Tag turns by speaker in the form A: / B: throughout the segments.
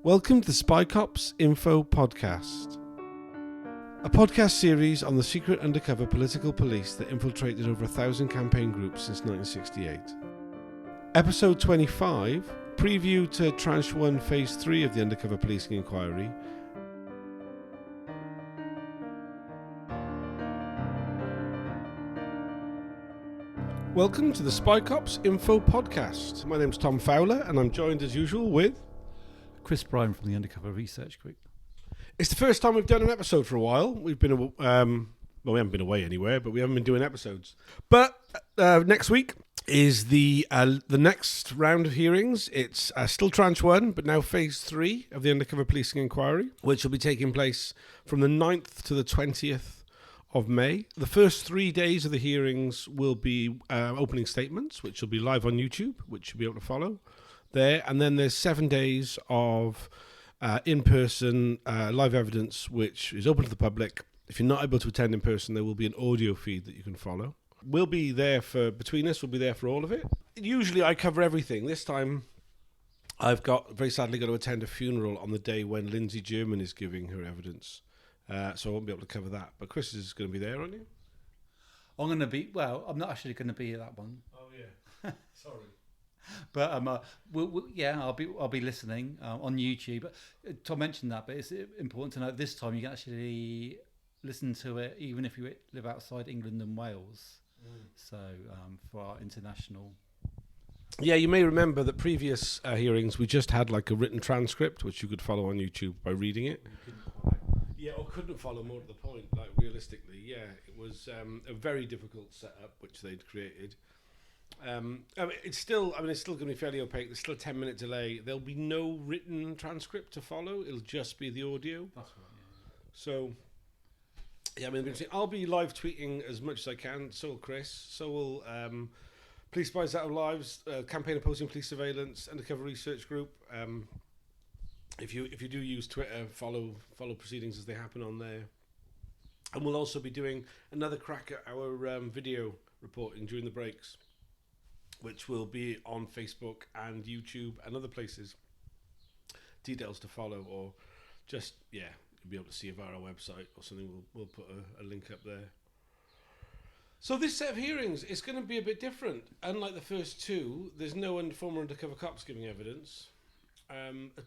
A: Welcome to the Spy Cops Info Podcast, a podcast series on the secret undercover political police that infiltrated over 1,000 campaign groups since 1968. Episode 25, preview to Tranche 1 Phase 3 of the undercover policing inquiry. Welcome to the Spy Cops Info Podcast. My name's Tom Fowler and I'm joined as usual with
B: Chris Bryan from the Undercover Research Group.
A: It's the first time we've done an episode for a while. We've been, we haven't been away anywhere, but we haven't been doing episodes. But next week is the next round of hearings. It's still Tranche 1, but now Phase 3 of the Undercover Policing Inquiry, which will be taking place from the 9th to the 20th of May. The first 3 days of the hearings will be opening statements, which will be live on YouTube, which you'll be able to follow there. And then there's 7 days of in-person live evidence, which is open to the public. If you're not able to attend in person, there will be an audio feed that you can follow. We'll be there between us, we'll be there for all of it. Usually I cover everything. This time I've very sadly got to attend a funeral on the day when Lindsay German is giving her evidence. So I won't be able to cover that. But Chris is going to be there, aren't you?
B: I'm not actually going to be at that one.
A: Oh, yeah. Sorry.
B: But I'll be listening on YouTube. Tom mentioned that, but it's important to note this time you can actually listen to it even if you live outside England and Wales. So for our international.
A: Yeah, you may remember that previous hearings we just had like a written transcript which you could follow on YouTube by reading it. Yeah, or couldn't follow, more to the point. Like realistically, yeah, it was a very difficult setup which they'd created. It's still going to be fairly opaque. There's still a 10-minute delay. There'll be no written transcript to follow. It'll just be the audio. That's right. Yeah. So, yeah, I'll be live tweeting as much as I can. So will Chris. So will Police Spies Out of Lives, Campaign Opposing Police Surveillance, Undercover Research Group. If you do use Twitter, follow proceedings as they happen on there. And we'll also be doing another crack at our video reporting during the breaks, which will be on Facebook and YouTube and other places. Details to follow, or just, you'll be able to see it via our website or something. We'll put a link up there. So this set of hearings is going to be a bit different. Unlike the first two, there's no former undercover cops giving evidence.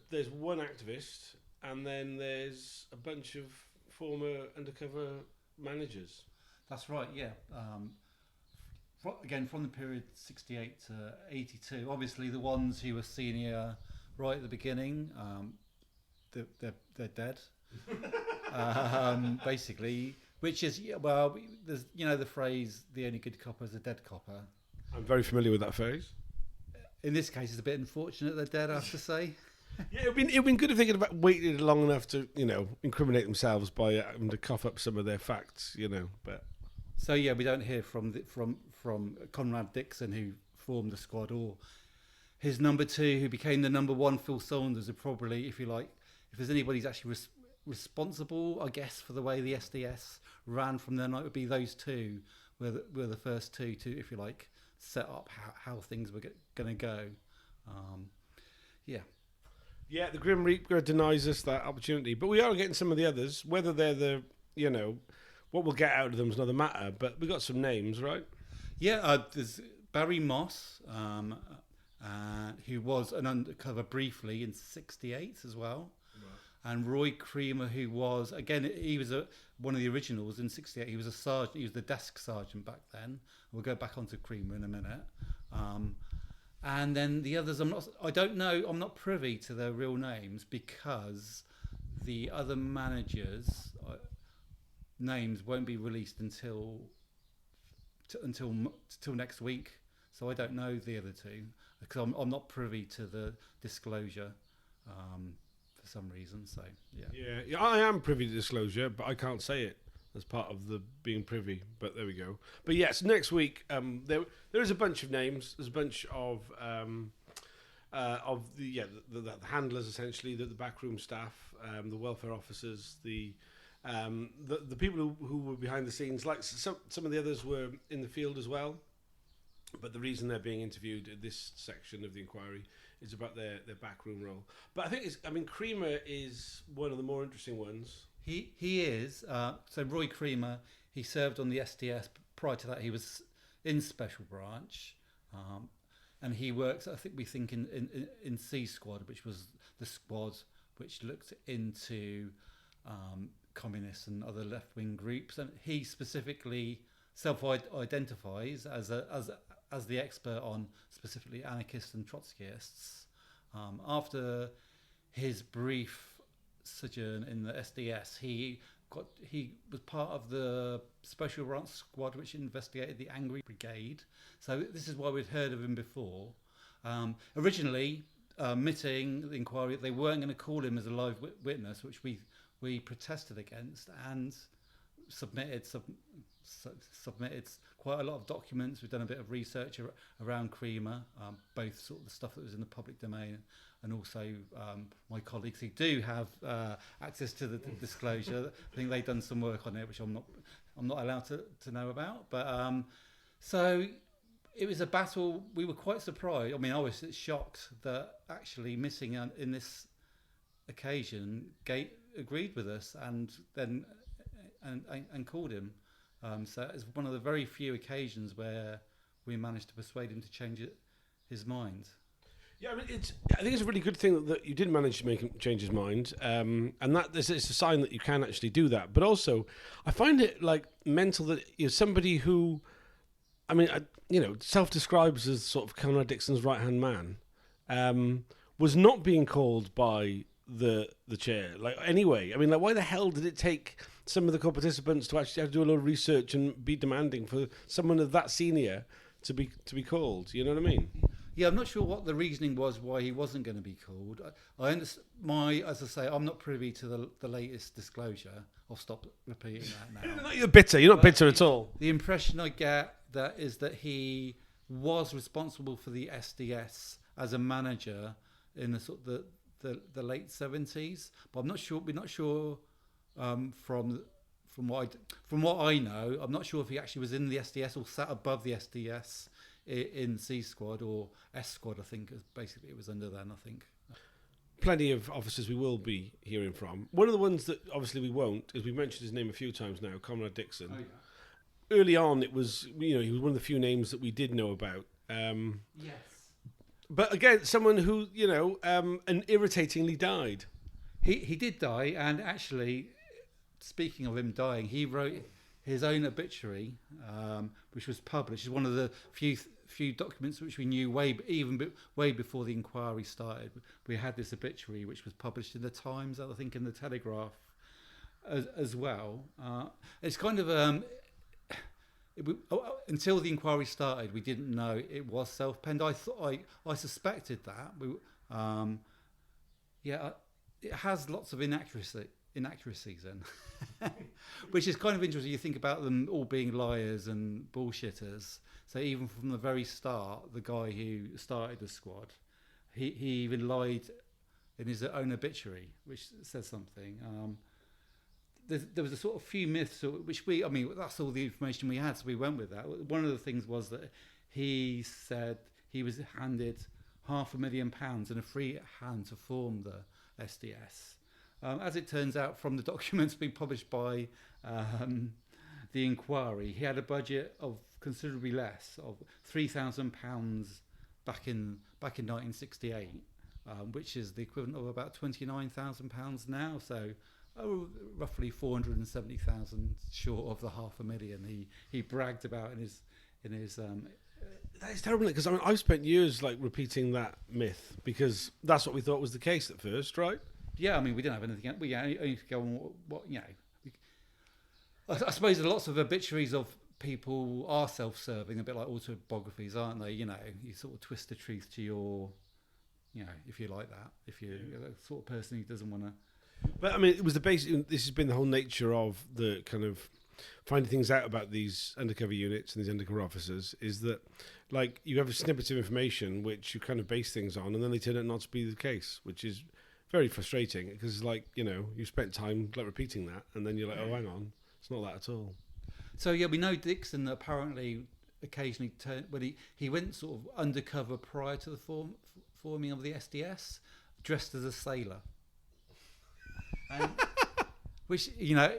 A: There's one activist, and then there's a bunch of former undercover managers.
B: That's right, yeah. Again, from the period 68 to 82, obviously the ones who were senior right at the beginning, they're dead, basically. Which is, there's the phrase "the only good copper is a dead copper."
A: I'm very familiar with that phrase.
B: In this case, it's a bit unfortunate they're dead, I have to say.
A: Yeah, it'd been good if they could have waited long enough to incriminate themselves by having to cough up some of their facts, But
B: so yeah, we don't hear from Conrad Dixon, who formed the squad, or his number two, who became the number one, Phil Saunders. Are probably, if you like, if there's anybody who's actually responsible, I guess, for the way the SDS ran from there, it would be those two. Were the first two to, if you like, set up how things were going to go.
A: Yeah, the Grim Reaper denies us that opportunity, but we are getting some of the others. Whether they're what we'll get out of them is another matter. But we got some names, right? Yeah,
B: there's Barry Moss, who was an undercover briefly in '68 as well, right. And Roy Creamer, who was he was one of the originals in '68. He was a sergeant. He was the desk sergeant back then. We'll go back onto Creamer in a minute. And then the others, I don't know. I'm not privy to their real names because the other managers' names won't be released until next week. So I don't know the other two because I'm not privy to the disclosure for some reason. So
A: yeah, I am privy to disclosure, but I can't say it as part of the being privy, but there we go. But yes, next week there is a bunch of names. There's a bunch of the handlers, essentially, the backroom staff, the welfare officers, the people who were behind the scenes. Like some of the others were in the field as well. But the reason they're being interviewed in this section of the inquiry It's about their backroom role. But I think Creamer is one of the more interesting ones.
B: He is. So Roy Creamer, he served on the SDS. Prior to that, he was in Special Branch, and he works. I think in C Squad, which was the squad which looked into communists and other left-wing groups, and he specifically self-identifies as the expert on specifically anarchists and Trotskyists. After his brief sojourn in the SDS, he was part of the Special Branch Squad which investigated the Angry Brigade. So this is why we'd heard of him before. Originally, admitting the inquiry, they weren't going to call him as a live witness, which we protested against and submitted quite a lot of documents. We've done a bit of research around Creamer, both sort of the stuff that was in the public domain and also my colleagues who do have access to the disclosure. I think they've done some work on it, which I'm not allowed to know about. But so it was a battle. We were quite surprised. I mean, I was shocked that actually missing in this occasion agreed with us and then and called him. So it's one of the very few occasions where we managed to persuade him to change his mind.
A: Yeah, I think it's a really good thing that you did manage to make him change his mind, and that it's a sign that you can actually do that. But also, I find it like mental that you're somebody who, self-describes as sort of Conrad Dixon's right-hand man, was not being called by the chair. Like anyway, why the hell did it take some of the co-participants to actually have to do a lot of research and be demanding for someone of that senior to be called? You know what I mean?
B: Yeah, I'm not sure what the reasoning was why he wasn't going to be called. I understand. As I say, I'm not privy to the latest disclosure. I'll stop repeating that now.
A: You're bitter. You're not bitter at all.
B: The impression I get is that he was responsible for the SDS as a manager in the sort of the late 70s, but I'm not sure. We're not sure from what I know. I'm not sure if he actually was in the SDS or sat above the SDS in C Squad or S Squad. I think basically it was under then. I think
A: plenty of officers we will be hearing from. One of the ones that obviously we won't, is we've mentioned his name a few times now, Conrad Dixon. Oh, yeah. Early on, it was he was one of the few names that we did know about.
B: Yes.
A: But again, someone who and irritatingly died.
B: He did die, and actually, speaking of him dying, he wrote his own obituary, which was published. It's one of the few documents which we knew way before the inquiry started. We had this obituary, which was published in the Times, I think, in the Telegraph, as well. It's kind of until the inquiry started, we didn't know it was self-penned. I suspected that. It has lots of inaccuracies in, which is kind of interesting. You think about them all being liars and bullshitters. So even from the very start, the guy who started the squad, he even lied in his own obituary, which says something. There was a sort of few myths, which that's all the information we had, so we went with that. One of the things was that he said he was handed £500,000 and a free hand to form the SDS. As it turns out, from the documents being published by the inquiry, he had a budget of considerably less, of £3,000 back in 1968, which is the equivalent of about £29,000 now. So roughly 470,000 short of the £500,000 he bragged about in his.
A: That is terrible, because I've spent years repeating that myth, because that's what we thought was the case at first, right?
B: Yeah, we didn't have anything. We only go on what I suppose there are lots of obituaries of people are self-serving, a bit like autobiographies, aren't they? You sort of twist the truth to your, if you like that, if you're the sort of person who doesn't want to.
A: But it was the basic. This has been the whole nature of the kind of finding things out about these undercover units and these undercover officers, is that you have a snippet of information which you kind of base things on, and then they turn out not to be the case, which is very frustrating, because you spent time repeating that, and then you're like, oh, hang on, it's not that at all.
B: So yeah, we know Dixon apparently occasionally turned when he went sort of undercover prior to the forming of the SDS, dressed as a sailor. And, which, you know,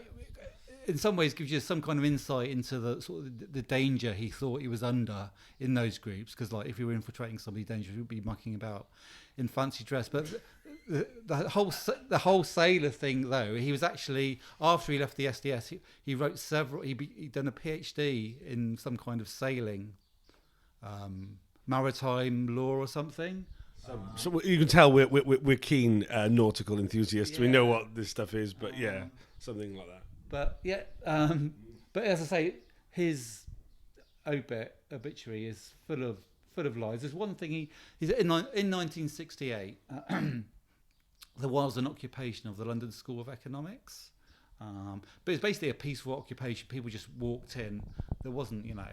B: in some ways gives you some kind of insight into the sort of the danger he thought he was under in those groups. Because, like, if you were infiltrating somebody dangerous, you'd be mucking about in fancy dress. But the whole sailor thing, though, he was actually, after he left the SDS, he wrote several. He'd done a PhD in some kind of sailing, maritime law or something.
A: So you can tell we're keen nautical enthusiasts.
B: Yeah.
A: We know what this stuff is, but yeah, something like that.
B: But yeah, but as I say, his obituary is full of lies. There's one thing he's in 1968. There was an occupation of the London School of Economics, but it's basically a peaceful occupation. People just walked in. There wasn't, you know,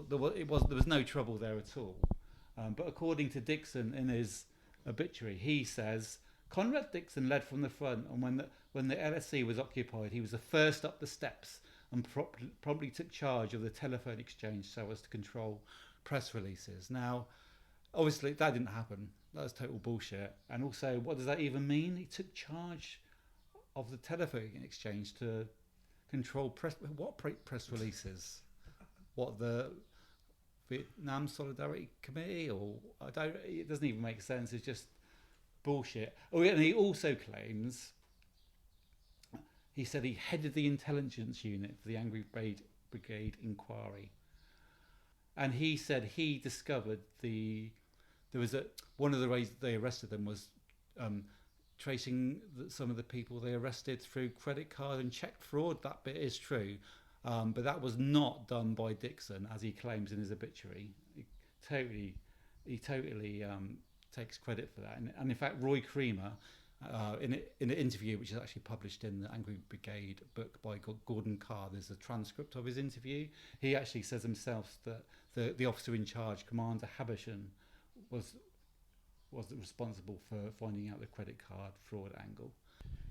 B: there was no trouble there at all. But according to Dixon in his obituary, he says Conrad Dixon led from the front, and when the LSE was occupied, he was the first up the steps and probably took charge of the telephone exchange so as to control press releases. Now, obviously, that didn't happen. That was total bullshit. And also, what does that even mean? He took charge of the telephone exchange to control press releases? What, the Vietnam Solidarity Committee? Or it doesn't even make sense. It's just bullshit. Oh, and he also claims, he said he headed the intelligence unit for the Angry Brigade inquiry, and he said he discovered one of the ways they arrested them was tracing some of the people they arrested through credit card and check fraud. That bit is true, but that was not done by Dixon, as he claims in his obituary. He totally takes credit for that, and in fact, Roy Creamer, in an interview which is actually published in the Angry Brigade book by Gordon Carr, there's a transcript of his interview. He actually says himself that the officer in charge, Commander Habersham, was responsible for finding out the credit card fraud angle.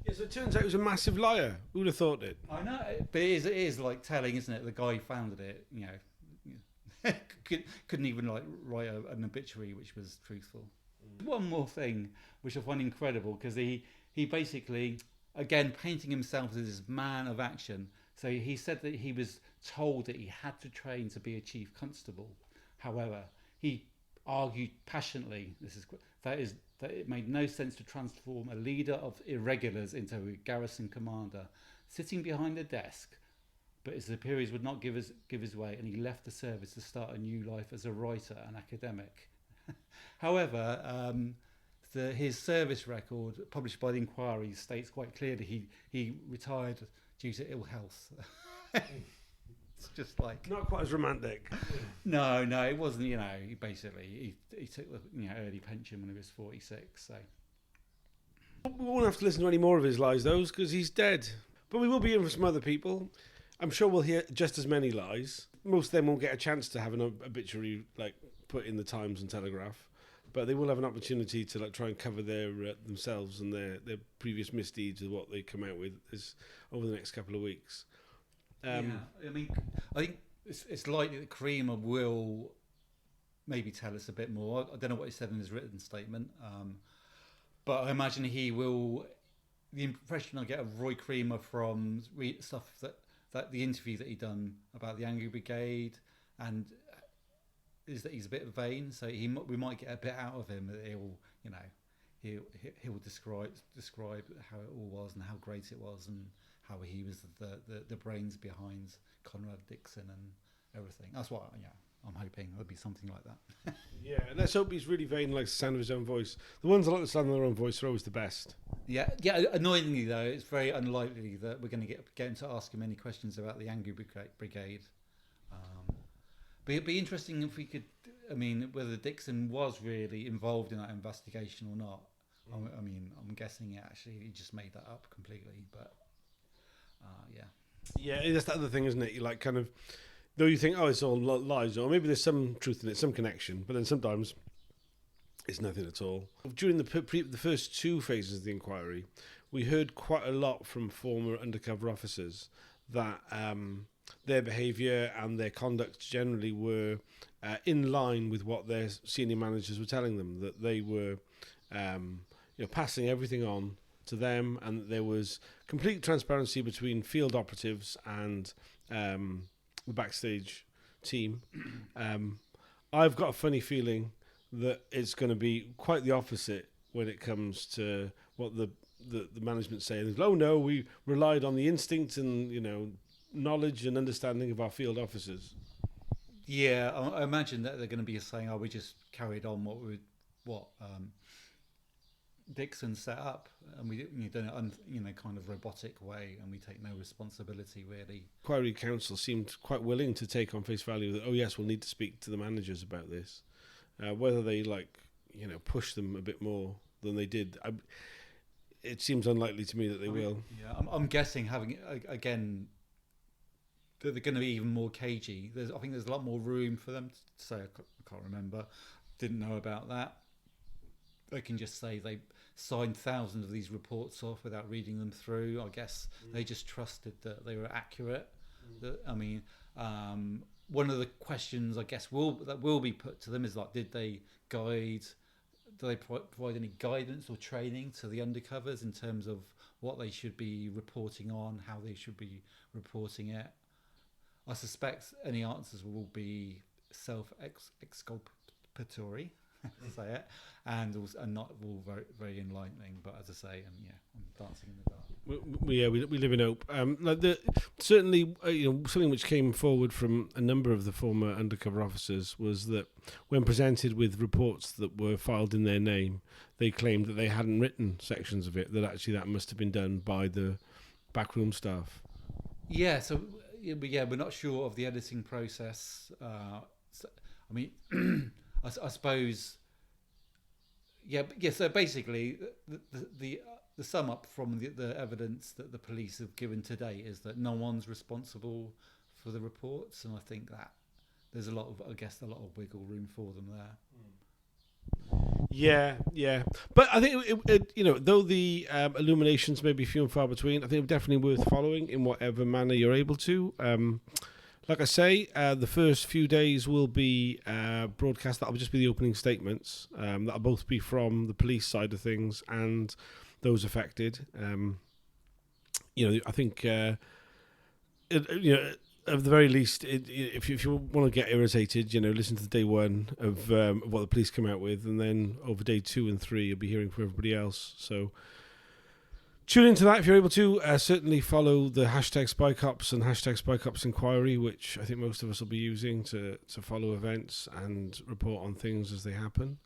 A: Yeah, so it turns out he was a massive liar. Who would have thought it?
B: I know, but it is like telling, isn't it? The guy who founded it, you know, couldn't even like write an obituary which was truthful. One more thing which I find incredible, because he basically, again, painting himself as this man of action. So he said that he was told that he had to train to be a chief constable. However, he argued passionately that it made no sense to transform a leader of irregulars into a garrison commander, sitting behind a desk. But his superiors would not give his way, and he left the service to start a new life as a writer and academic. However, his service record, published by the Inquiry, states quite clearly he retired due to ill health. It's just like,
A: not quite as romantic.
B: No, it wasn't. You know, he took the early pension when he was 46. So
A: we won't have to listen to any more of his lies, though, because he's dead. But we will be hearing from some other people. I'm sure we'll hear just as many lies. Most of them won't get a chance to have an obituary like put in the Times and Telegraph, but they will have an opportunity to like try and cover their themselves and their previous misdeeds of what they come out with over the next couple of weeks.
B: I mean, I think it's likely that Creamer will maybe tell us a bit more. I don't know what he said in his written statement, but I imagine he will. The impression I get of Roy Creamer from stuff that the interview that he done about the Angry Brigade, and is that he's a bit vain. So we might get a bit out of him. He'll describe how it all was and how great it was, and how he was the brains behind Conrad Dixon and everything. That's what I'm hoping there'll be something like that.
A: Yeah, and let's hope he's really vain, likes the sound of his own voice. The ones that like the sound of their own voice are always the best.
B: Yeah. Annoyingly though, it's very unlikely that we're going to get him to ask him any questions about the Angry Brigade. But it'd be interesting if we could. I mean, whether Dixon was really involved in that investigation or not. I mean, I'm guessing he just made that up completely. But
A: yeah, that's the other thing, isn't it? You like kind of, though you think, oh, it's all lies, or maybe there's some truth in it, some connection, but then sometimes it's nothing at all. During the first two phases of the inquiry, we heard quite a lot from former undercover officers that their behaviour and their conduct generally were in line with what their senior managers were telling them, that they were passing everything on to them, and that there was complete transparency between field operatives and the backstage team. I've got a funny feeling that it's going to be quite the opposite when it comes to what the management say. Oh no, we relied on the instinct and knowledge and understanding of our field officers.
B: Yeah, I imagine that they're going to be saying, "Oh, we just carried on what Dixon set up, and we done it in kind of robotic way, and we take no responsibility really."
A: Inquiry Council seemed quite willing to take on face value that, oh yes, we'll need to speak to the managers about this. Whether they push them a bit more than they did, it seems unlikely to me that they will.
B: Yeah, I'm guessing having again that they're going to be even more cagey. I think there's a lot more room for them to say. I can't remember. Didn't know about that. They can just say they signed thousands of these reports off without reading them through. I guess they just trusted that they were accurate. One of the questions I guess that will be put to them is did they provide any guidance or training to the undercovers in terms of what they should be reporting on, how they should be reporting it? I suspect any answers will be self-exculpatory, say it, and not all very, very enlightening. But as I say, I'm dancing in the dark.
A: We live in hope. Certainly, something which came forward from a number of the former undercover officers was that when presented with reports that were filed in their name, they claimed that they hadn't written sections of it. That actually that must have been done by the backroom staff.
B: Yeah. So we're not sure of the editing process. I suppose. Yeah. So basically, the sum up from the evidence that the police have given today is that no one's responsible for the reports, and I think that there's a lot of wiggle room for them there.
A: Yeah. But I think though the illuminations may be few and far between, I think it's definitely worth following in whatever manner you're able to. Like I say, the first few days will be broadcast. That'll just be the opening statements. That'll both be from the police side of things and those affected. I think, at the very least, if you want to get irritated, listen to the day one of what the police come out with, and then over day 2 and 3, you'll be hearing from everybody else. So tune into that if you're able to. Certainly follow the hashtag SpyCops and hashtag SpyCops Inquiry, which I think most of us will be using to follow events and report on things as they happen.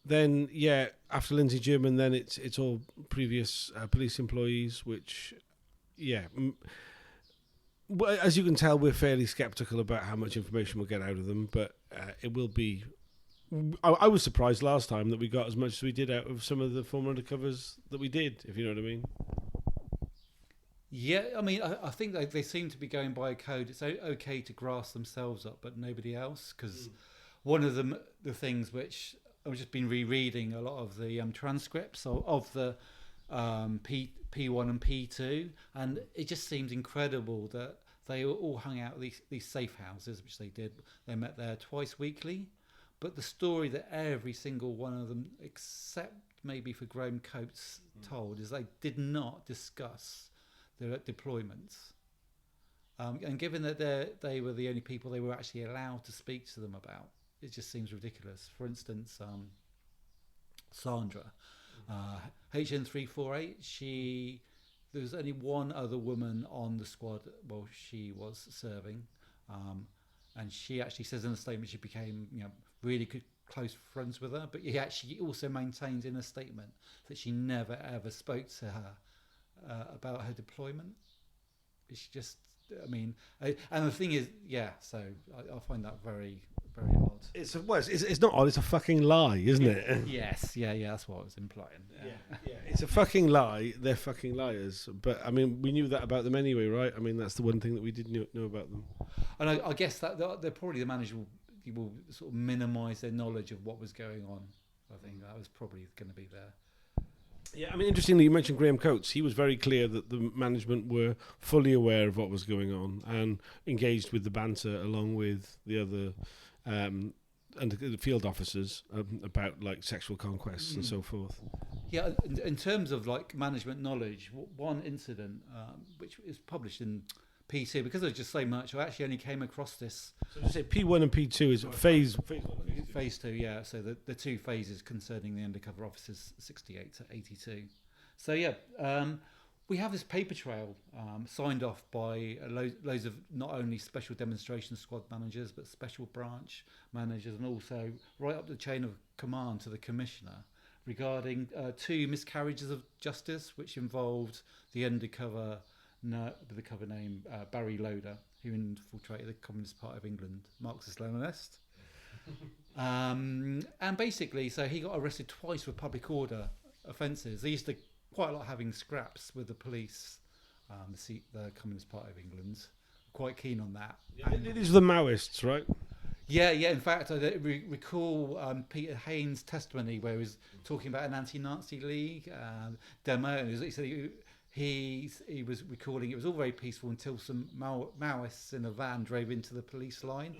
A: Then, after Lindsay German, then it's all previous police employees, which, as you can tell, we're fairly sceptical about how much information we'll get out of them, but it will be... I was surprised last time that we got as much as we did out of some of the former undercovers that we did, if you know what I mean.
B: Yeah, I think they seem to be going by a code. It's okay to grass themselves up, but nobody else, because one of the things which... I've just been rereading a lot of the transcripts of the P1 and P2, and it just seems incredible that they all hung out at these safe houses, which they did. They met there twice weekly, but the story that every single one of them, except maybe for Graham Coates, told is they did not discuss their deployments. And given that they were the only people they were actually allowed to speak to them about, it just seems ridiculous. For instance, Sandra, HN348, there was only one other woman on the squad while she was serving, and she actually says in a statement she became really good, close friends with her, but he actually also maintains in a statement that she never ever spoke to her about her deployment. She just, and the thing is, so I find that very, very odd.
A: It's not odd. It's a fucking lie, isn't it?
B: Yes, that's what I was implying.
A: Yeah. It's a fucking lie. They're fucking liars. But we knew that about them anyway, right? That's the one thing that we did know about them.
B: And I guess that they're probably the manager will sort of minimise their knowledge of what was going on. I think that was probably going to be there.
A: Yeah, I mean, interestingly, you mentioned Graham Coates. He was very clear that the management were fully aware of what was going on and engaged with the banter along with the other and the field officers about like sexual conquests and so forth.
B: Yeah, in terms of like management knowledge, one incident which is published in P2, because there's just so much, I actually only came across this.
A: So you say P1 and P2 is phase 1.
B: Phase 2, yeah. So the two phases concerning the undercover officers, 68 to 82. So yeah, we have this paper trail signed off by loads of not only special demonstration squad managers, but special branch managers, and also right up the chain of command to the commissioner, regarding 2 miscarriages of justice, which involved the undercover, with the cover name Barry Loader, who infiltrated the Communist Party of England, Marxist-Leninist. And basically, so he got arrested twice for public order offences. They used to quite a lot having scraps with the police, the Communist Party of England. Quite keen on that.
A: Yeah, it is the Maoists, right?
B: Yeah. In fact, I recall Peter Haynes' testimony where he was talking about an anti-Nazi league demo, and he said he was recalling it was all very peaceful until some Maoists in a van drove into the police line.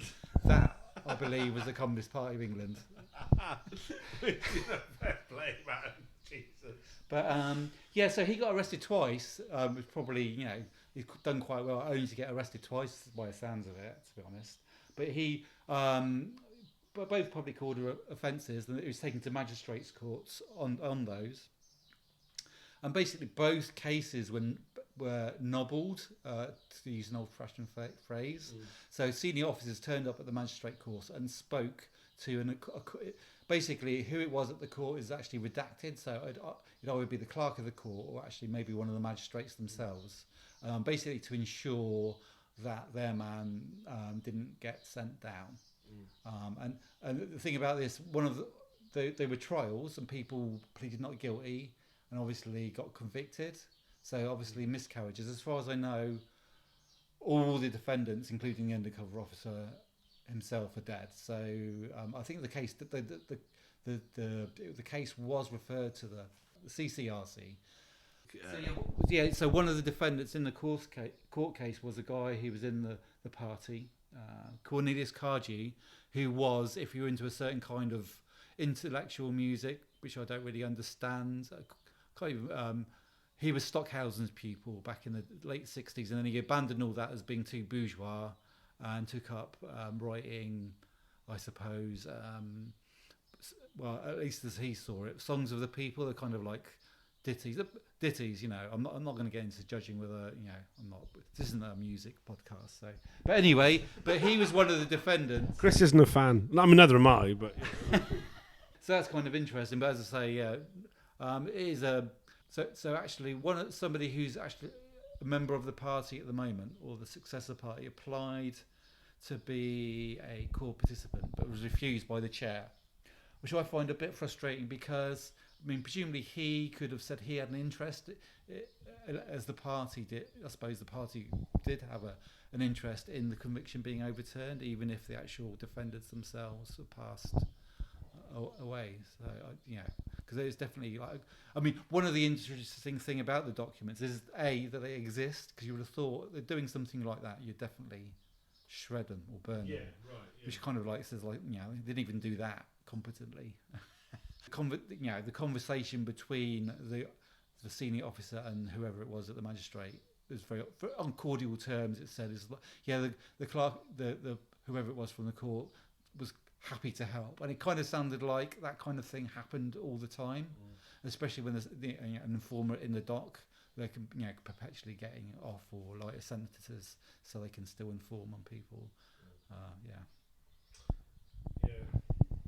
B: That, I believe, was the Communist Party of England.
A: Fair play, man. Jesus.
B: But yeah, so he got arrested twice. It was probably, he's done quite well only to get arrested twice by the sounds of it, to be honest. But he, but both public order offences, and it was taken to magistrates' courts on those. And basically, both cases were nobbled, to use an old-fashioned phrase. So senior officers turned up at the magistrate court and spoke to basically who it was at the court is actually redacted. So it'd either be the clerk of the court or actually maybe one of the magistrates themselves, basically to ensure that their man didn't get sent down. And the thing about this, they were trials and people pleaded not guilty and obviously got convicted. So obviously miscarriages. As far as I know, all the defendants, including the undercover officer himself, are dead. So I think the case the case was referred to the CCRC. So one of the defendants in the court case was a guy who was in the party, Cornelius Cargi, who was, if you're into a certain kind of intellectual music, which I don't really understand, he was Stockhausen's pupil back in the late 60s, and then he abandoned all that as being too bourgeois and took up writing, I suppose, well, at least as he saw it, songs of the people. They're kind of like ditties. I'm not going to get into judging whether, I'm not. This isn't a music podcast, so. But anyway, he was one of the defendants.
A: Chris isn't a fan. I mean, neither am I, but.
B: So that's kind of interesting. But as I say, it is a. So actually, somebody who's actually a member of the party at the moment, or the successor party, applied to be a court participant, but was refused by the chair, which I find a bit frustrating because, I mean, presumably he could have said he had an interest, as the party did. I suppose the party did have an interest in the conviction being overturned, even if the actual defendants themselves were passed away. So, because it's definitely one of the interesting thing about the documents is that they exist, because you would have thought they're doing something like that, you'd definitely shred them or burn them. Yeah. Which kind of says they didn't even do that competently. The conversation between the senior officer and whoever it was at the magistrate was very on cordial terms. It said the clerk, the whoever it was from the court was happy to help, and it kind of sounded like that kind of thing happened all the time, especially when there's an informer in the dock. They can perpetually getting off or lighter sentences, so they can still inform on people.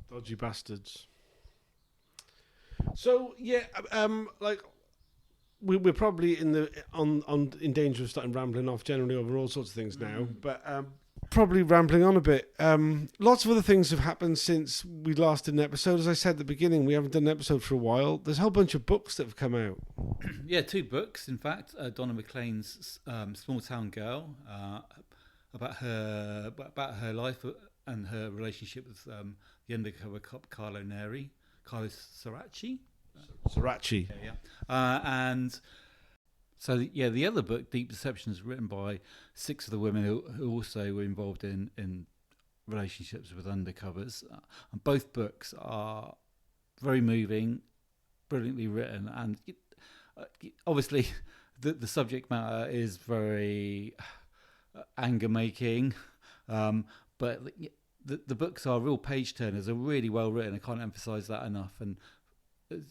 A: Dodgy bastards. So we're probably in danger of starting rambling off generally over all sorts of things now, but probably rambling on a bit. Lots of other things have happened since we last did an episode. As I said at the beginning, we haven't done an episode for a while. There's a whole bunch of books that have come out.
B: Yeah, 2 books, in fact. Donna Mclean's Small Town Girl, about her life and her relationship with the undercover cop Carlo Sarachi.
A: Sriracha.
B: And so, the other book, Deep Deception, is written by 6 of the women who also were involved in relationships with undercovers. And both books are very moving, brilliantly written, and obviously the subject matter is very anger-making, but the books are real page-turners, are really well written. I can't emphasise that enough, and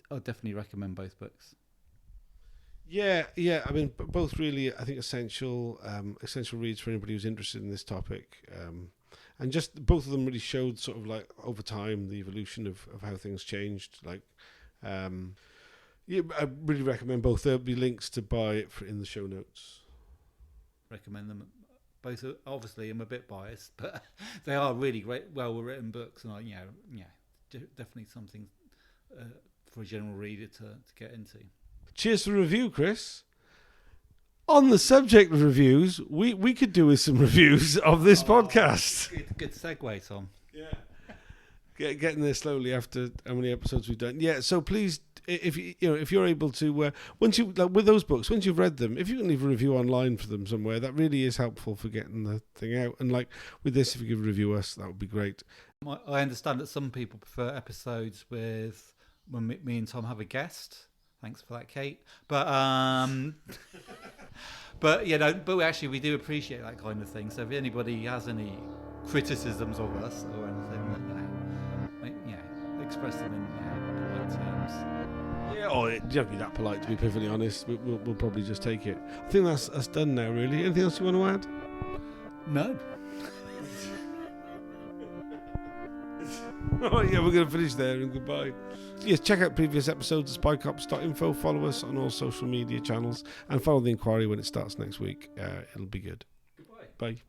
B: I'll definitely recommend both books.
A: Yeah. I mean, both really, I think, essential reads for anybody who's interested in this topic. And just both of them really showed sort of like over time the evolution of how things changed. Like, I really recommend both. There'll be links to buy it in the show notes.
B: Recommend them. Both, obviously, I'm a bit biased, but they are really great, well-written books, and definitely something for a general reader to get into. Cheers
A: for the review, Chris. On the subject of reviews, we could do with some reviews of this podcast.
B: Good segue, Tom.
A: Yeah, getting there slowly after how many episodes we've done. Yeah, so please, if you're able to, once you with those books, once you've read them, if you can leave a review online for them somewhere, that really is helpful for getting the thing out. And like with this, if you could review us, that would be great.
B: I understand that some people prefer episodes with when me and Tom have a guest. Thanks for that, Kate. But but actually we do appreciate that kind of thing. So if anybody has any criticisms of us or anything, express them in polite terms.
A: Yeah, you don't have to be that polite, to be perfectly honest. We'll probably just take it. I think that's done now, really. Anything else you want to add?
B: No.
A: Oh yeah, we're going to finish there and goodbye. Yes, check out previous episodes at spycops.info. Follow us on all social media channels and follow the inquiry when it starts next week. It'll be good.
B: Goodbye.
A: Bye.